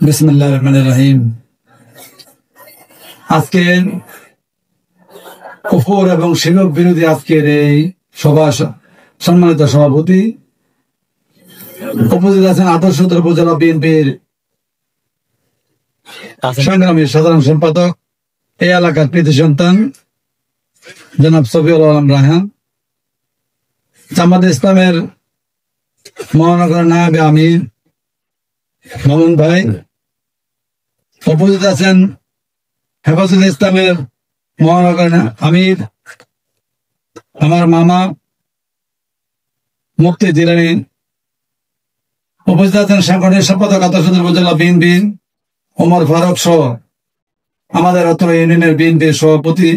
বিসমিল্লাহির রহমানির রহিম। আজকের কুফর এবং শিরক বিরোধী আজকের এই সভা সম্মানিত সভাপতি উপস্থিত আছেন আদর্শ উপজেলা বিএনপির সংগ্রামী সাধারণ সম্পাদক, এই এলাকার কৃতি সন্তান জনাব সফিউল আলম রায়হান, জামাতে ইসলামের মহানগর নায়েবে আমির মামুন ভাই, উপস্থিত আছেন হেফাজতুল ইসলামের মহানগর আমির আমার মামা মুফতি জিলানী, উপস্থিত আছেন সাংগঠনিক সম্পাদক আদর্শ উপজেলা বিএনপি ওমর ফারুক সহ আমাদের অত্র ইউনিয়নের বিএনপির সভাপতি,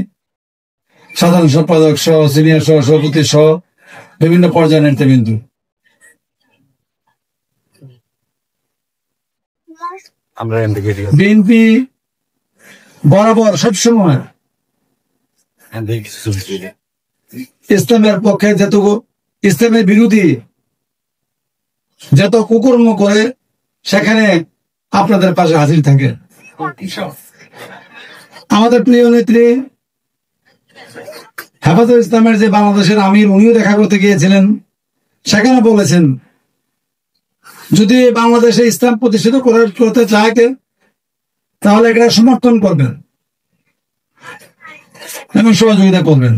সাধারণ সম্পাদক সহ সিনিয়র সহ সভাপতি সহ বিভিন্ন পর্যায়ের নেতৃবৃন্দ। বিএনপি বরাবর সবসময় ইসলামের পক্ষে ইসলামের বিরোধী যত কুকর্ম করে সেখানে আপনাদের পাশে হাজির থাকে। আমাদের প্রিয় নেত্রী হেফাজতুল ইসলামের যে বাংলাদেশের আমির, উনিও দেখা করতে গিয়েছিলেন, সেখানে বলেছেন যদি বাংলাদেশে ইসলাম প্রতিষ্ঠিত করতে চায় তাহলে এটা সমর্থন করবেন এবং সহযোগিতা করবেন।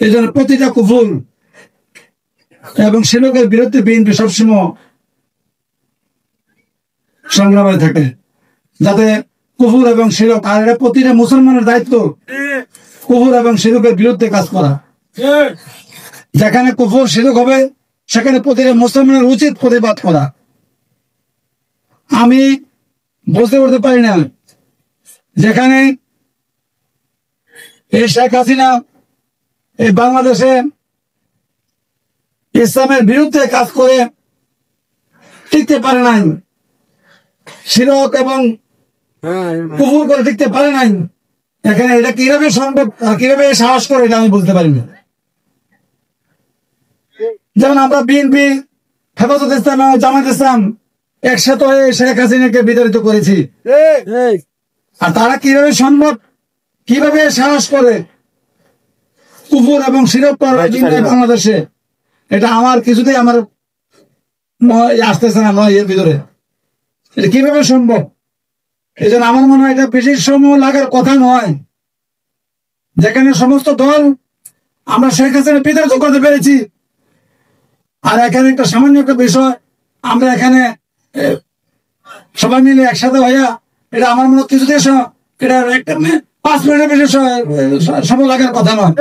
এই জন্য প্রতিটা কুফর এবং শিরকের বিরুদ্ধে বিএনপি সবসময় সংগ্রামে থাকে, যাতে কুফর এবং শিরক, আর এটা প্রতিটা মুসলমানের দায়িত্ব কুফর এবং শিরকের বিরুদ্ধে কাজ করা। যেখানে কুফর শিরক হবে সেখানে প্রতিটা মুসলমানের উচিত প্রতিবাদ করা। আমি বুঝতে করতে পারি না যেখানে এই শেখ হাসিনা এই বাংলাদেশে ইসলামের বিরুদ্ধে কাজ করে টিকতে পারে নাই, শিরক এবং কুফর করে টিকতে পারে নাই, এখানে এটা কিভাবে সম্ভব আর কিভাবে সাহস করে এটা আমি বুঝতে পারি না। যেমন আমরা বিএনপি, হেফাজত ইসলাম এবং জামাত ইসলাম একসাথে হয়ে শেখ হাসিনাকে বিতাড়িত করেছি, আর তারা কিভাবে সম্ভব, কিভাবে সাহস করে কুফর এবং শিরক বাংলাদেশে, এটা আমার কিছুতেই আমার আসতেছে না এর ভিতরে, এটা কিভাবে সম্ভব। এই জন্য আমার মনে হয় এটা বেশি সময় লাগার কথা নয়। যেখানে সমস্ত দল আমরা শেখ হাসিনা বিতাড়িত করতে পেরেছি, আর এখানে একটা সামান্য একটা বিষয় আমরা এখানে সবাই মিলে একসাথে হইয়া, এটা আমার মনে কিছুতেই এটা একটা 5 মিনিটের বেশি সময় লাগার কথা নয়।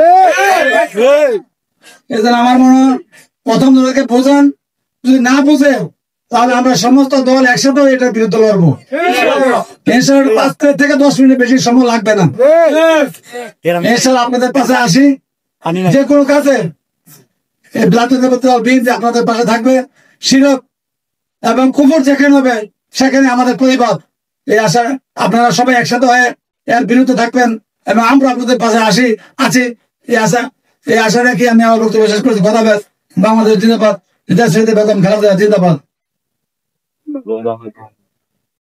এই জন্য আমার মনে হয় প্রথম দলকে বোঝান, যদি না বুঝে তাহলে আমরা সমস্ত দল একসাথে এটার বিরুদ্ধে লড়বো। 5 থেকে 10 মিনিট বেশি সময় লাগবে না। আপনাদের পাশে আসি, যে কোনো কাজে আপনাদের পাশে থাকবে। শিরক এবং কুফর যেখানে হবে সেখানে আমাদের প্রতিবাদ। এই আশা আপনারা সবাই একসাথে হয়ে এর বিরুদ্ধে থাকবেন এবং আমরা আপনাদের পাশে আছি এই আশা রেখে আমি আমার বক্তব্য শেষ করছি। কথা বাংলাদেশ জিন্দাবাদ, বেগম খালেদা জিন্দাবাদ।